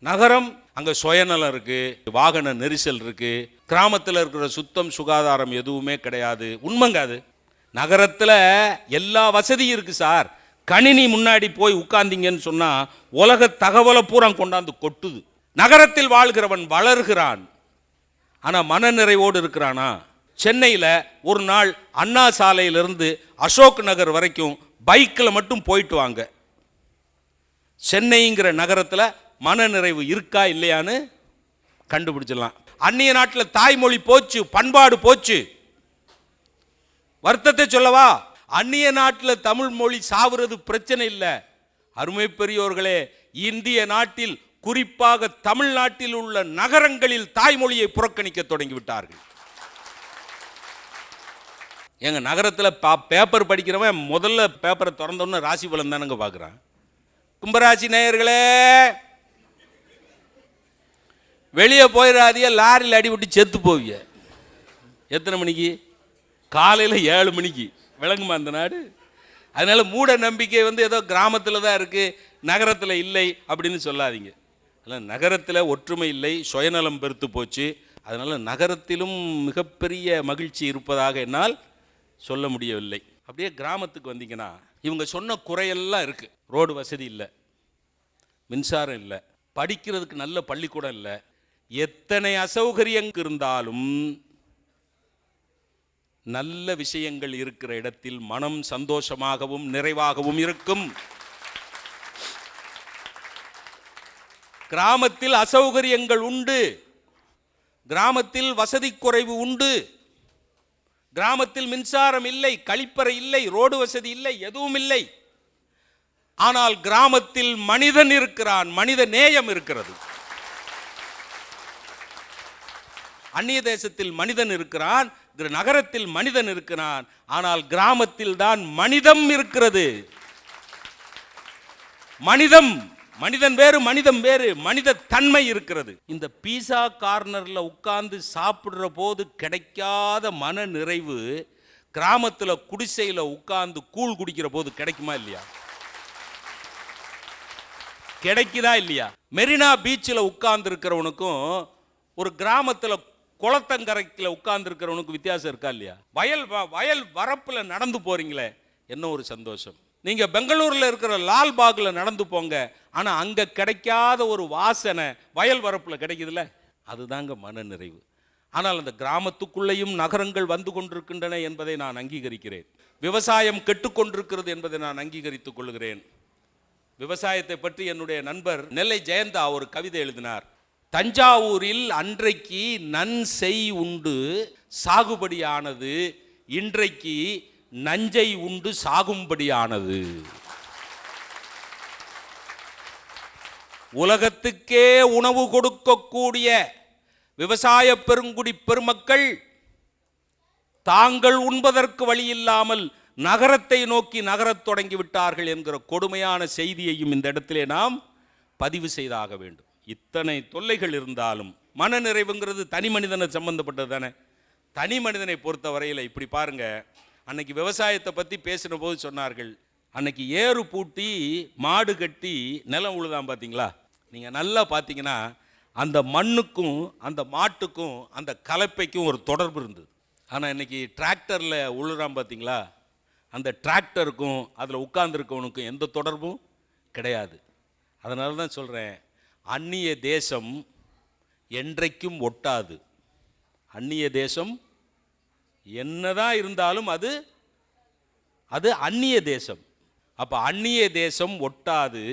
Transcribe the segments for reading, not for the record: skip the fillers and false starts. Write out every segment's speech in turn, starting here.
நகரம் அங்க சுயநலம் இருக்கு, வாகன நெரிசல் இருக்கு, கிராமத்தில் இருக்கிற சுத்தம் சுகாதாரம் எதுவுமே கிடையாது. உண்மைங்க அது. நகரத்தில் எல்லா வசதியும் இருக்கு சார். கணினி முன்னாடி போய் உட்கார்ந்தீங்கன்னு சொன்னா உலக தகவலை பூரா கொண்டாந்து கொட்டுது. நகரத்தில் வாழ்கிறவன் வளர்கிறான், ஆனா மனநிறைவோடு இருக்கிறானா? சென்னையில் ஒரு நாள் அண்ணா சாலையிலிருந்து அசோக் நகர் வரைக்கும் பைக்கில் மட்டும் போயிட்டு வாங்க. சென்னைங்கிற நகரத்தில் மனநிறைவு இருக்கா இல்லையான்னு கண்டுபிடிச்சிடலாம். அந்நிய நாட்டில் தாய்மொழி போச்சு, பண்பாடு போச்சு. வருத்தத்தை சொல்லவா, அந்நிய நாட்டில் தமிழ் மொழி சாவுறது பிரச்சனை இல்லை. அருமை பெரியோர்களே, இந்திய நாட்டில் குறிப்பாக தமிழ்நாட்டில் உள்ள நகரங்களில் தாய்மொழியை புறக்கணிக்க தொடங்கிவிட்டார்கள். எங்க நகரத்தில் பேப்பர் படிக்கிறவன் முதல்ல பேப்பரை திறந்தோன்னு ராசி பலன் தானுங்க பார்க்குறான். கும்பராசி நேயர்களே, வெளியே போயிடாதீங்க, லாரியில் அடிபட்டு செத்து போவிய. எத்தனை மணிக்கு? காலையில் 7 மணிக்கு. விளங்குமா அந்த நாடு? அதனால மூட நம்பிக்கை ஏதோ கிராமத்தில் தான் இருக்கு, நகரத்தில் இல்லை அப்படின்னு சொல்லாதீங்க. அதில் நகரத்தில் ஒற்றுமை இல்லை, சுயநலம் பெருத்து போச்சு. அதனால நகரத்திலும் மிகப்பெரிய மகிழ்ச்சி இருப்பதாக என்னால் சொல்ல முடியவில்லை. அப்படியே கிராமத்துக்கு வந்தீங்கன்னா இவங்க சொன்ன குறையெல்லாம் இருக்கு. ரோடு வசதி இல்லை, மின்சாரம் இல்லை, படிக்கிறதுக்கு நல்ல பள்ளிக்கூடம் இல்லை. எத்தனை அசௌகரியங்கள் இருந்தாலும் நல்ல விஷயங்கள் இருக்கிற இடத்தில் மனம் சந்தோஷமாகவும் நிறைவாகவும் இருக்கும். கிராமத்தில் அசௌகரியங்கள் உண்டு, கிராமத்தில் வசதி குறைவு உண்டு, கிராமத்தில் மின்சாரம் இல்லை, கழிப்பறை இல்லை, ரோடு வசதி இல்லை, எதுவும் இல்லை. ஆனால் கிராமத்தில் மனிதன் இருக்கிறான், மனித நேயம் இருக்கிறது. அந்நிய தேசத்தில் மனிதன் இருக்கிறான், நகரத்தில் மனிதன் இருக்கிறான், ஆனால் கிராமத்தில் தான் மனிதம் இருக்கிறது. மனிதம், மனிதன் வேறு, மனிதம் வேறு, மனித தன்மை இருக்கிறது. இந்த பீஸா கார்னர்ல உட்கார்ந்து சாப்பிடுற போது கிடைக்காத மன நிறைவு கிராமத்தில் குடிசையில் உட்கார்ந்து கூழ் குடிக்கிற போது கிடைக்குமா இல்லையா? கிடைக்குதா இல்லையா? மெரினா பீச்சில் உட்கார்ந்து இருக்கிறவனுக்கும் ஒரு கிராமத்தில் குளத்தங்கரைக்கில் உட்கார்ந்து இருக்கிறவனுக்கு வித்தியாசம் இருக்கா இல்லையா? வயல் வரப்புல நடந்து போறீங்களே, என்ன ஒரு சந்தோஷம். நீங்க பெங்களூர்ல இருக்கிற லால்பாக்ல நடந்து போங்க, ஆனா அங்க கிடைக்காத ஒரு வாசனை வயல் வரப்புல கிடைக்குதுல்ல, அதுதாங்க மன நிறைவு. ஆனால் அந்த கிராமத்துக்குள்ளேயும் நகரங்கள் வந்து கொண்டிருக்கின்றன என்பதை நான் அங்கீகரிக்கிறேன். விவசாயம் கெட்டுக்கொண்டிருக்கிறது என்பதை நான் அங்கீகரித்துக் கொள்கிறேன். விவசாயத்தை பற்றி என்னுடைய நண்பர் நெல்லை ஜெயந்தா ஒரு கவிதை எழுதினார். தஞ்சாவூரில் அன்றைக்கு நன்செய் உண்டு சாகுபடியானது, இன்றைக்கு நஞ்சை உண்டு சாகும்படியானது. உலகத்துக்கே உணவு கொடுக்கக்கூடிய விவசாய பெருங்குடி பெருமக்கள் தாங்கள் உண்பதற்கு வழி இல்லாமல் நகரத்தை நோக்கி நகரத் தொடங்கிவிட்டார்கள் என்கிற கொடுமையான செய்தியையும் இந்த இடத்திலே நாம் பதிவு செய்தாக வேண்டும். இத்தனை தொல்லைகள் இருந்தாலும் மன நிறைவுங்கிறது தனி மனிதனை சம்பந்தப்பட்டது தானே. தனி மனிதனை பொறுத்த வரையில் இப்படி பாருங்க, அன்னைக்கு விவசாயத்தை பற்றி பேசின போது சொன்னார்கள், அன்னைக்கு ஏறு பூட்டி மாடு கட்டி நிலம் உழுதான் பார்த்தீங்களா? நீங்கள் நல்லா பார்த்தீங்கன்னா அந்த மண்ணுக்கும் அந்த மாட்டுக்கும் அந்த கலப்பைக்கும் ஒரு தொடர்பு இருந்தது. ஆனால் இன்னைக்கு டிராக்டரில் உழுறான் பார்த்தீங்களா, அந்த டிராக்டருக்கும் அதில் உட்கார்ந்துருக்கவனுக்கும் எந்த தொடர்பும் கிடையாது. அதனால தான் சொல்கிறேன், அந்நிய தேசம் என்றைக்கும் ஒட்டாது. அந்நிய தேசம் என்னதான் இருந்தாலும் அது அந்நிய தேசம். அப்போ அந்நிய தேசம் ஒட்டாது.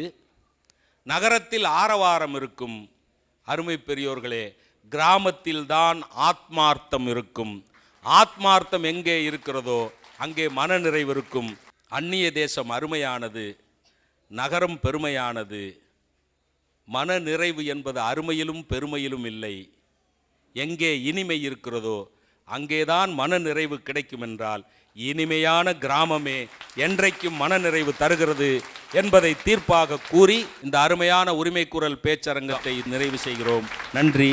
நகரத்தில் ஆரவாரம் இருக்கும். அருமை பெரியோர்களே, கிராமத்தில் தான் ஆத்மார்த்தம் இருக்கும். ஆத்மார்த்தம் எங்கே இருக்கிறதோ அங்கே மன நிறைவு இருக்கும். அந்நிய தேசம் அருமையானது, நகரம் பெருமையானது. மன நிறைவு என்பது அருமையிலும் பெருமையிலும் இல்லை. எங்கே இனிமை இருக்கிறதோ அங்கேதான் மன நிறைவு கிடைக்கும் என்றால் இனிமையான கிராமமே என்றைக்கும் மன நிறைவு தருகிறது என்பதை தீர்ப்பாக கூறி இந்த அருமையான உரிமை குரல் பேச்சரங்கத்தை நிறைவு செய்கிறோம். நன்றி.